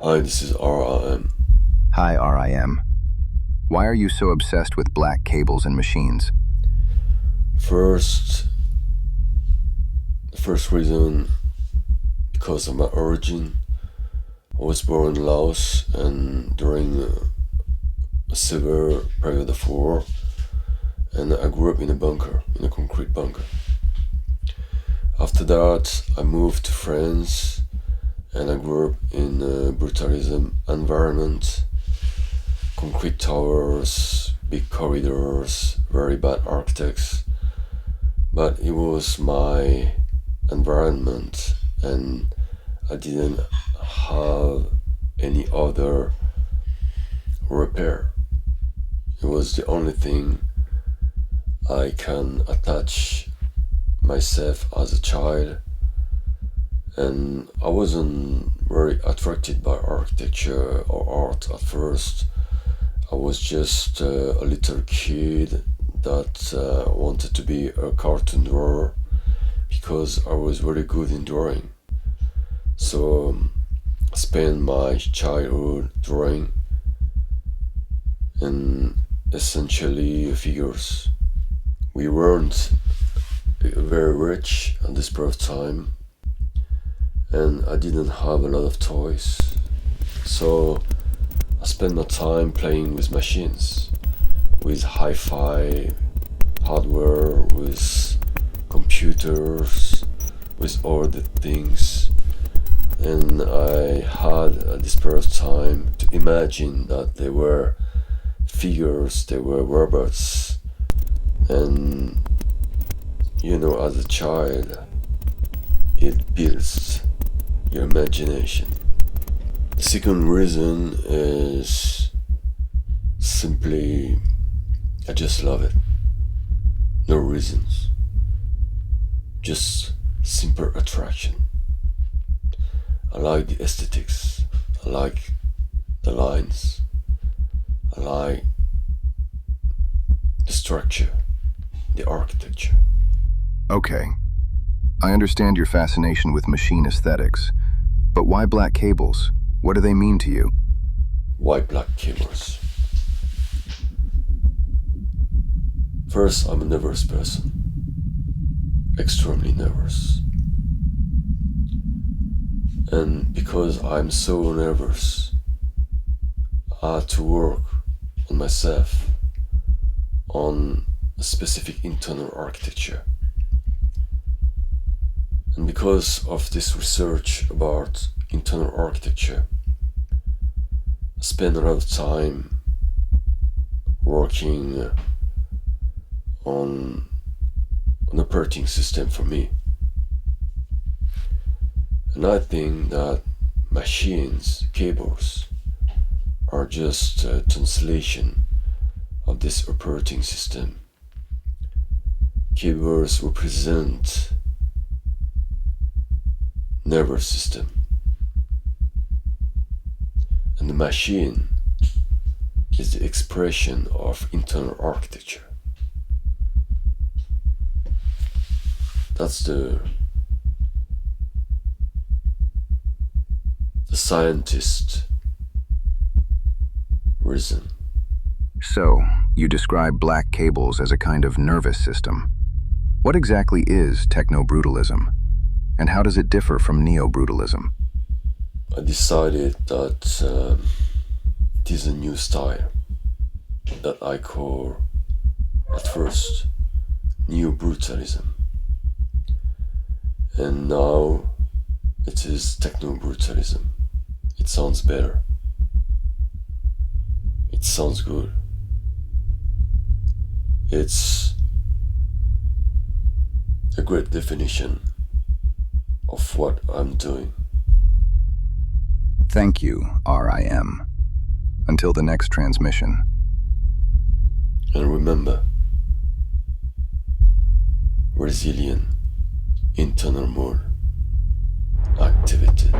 Hi, this is RIM. Hi, RIM. Why are you so obsessed with black cables and machines? The first reason, because of my origin. I was born in Laos, and during a severe period of war, and I grew up in a bunker, in a concrete bunker. After that, I moved to France, and I grew up in a brutalism environment, concrete towers, big corridors, very bad architects. But it was my environment, and I didn't have any other repair. It was the only thing I can attach myself as a child, and I wasn't very attracted by architecture or art at first. I was just a little kid that wanted to be a cartoon drawer because I was very good in drawing. So I spent my childhood drawing and essentially figures. We weren't very rich at this period of time, and I didn't have a lot of toys. So I spent my time playing with machines, with hi-fi hardware, with computers, with all the things. And I had at this period of time to imagine that they were figures, they were robots. And as a child, it builds your imagination. The second reason is simply I just love it. No reasons. Just simple attraction. I like the aesthetics. I like the lines. I like the structure, the architecture. Okay. I understand your fascination with machine aesthetics, but why black cables? What do they mean to you? Why black cables? First, I'm a nervous person. Extremely nervous. And because I'm so nervous, I had to work on myself, on a specific internal architecture. And because of this research about internal architecture, I spent a lot of time working on an operating system for me. And I think that machines, cables, are just a translation of this operating system. Cables represent nervous system, and the machine is the expression of internal architecture. That's the scientist reason. So, you describe black cables as a kind of nervous system. What exactly is Technobrutalism, and how does it differ from Neobrutalism? I decided that it is a new style that I call at first Neobrutalism, and now it is Technobrutalism. It sounds better. It sounds good. It's a great definition of what I'm doing. Thank you, RIM. Until the next transmission. And remember, resilient internal mode activated.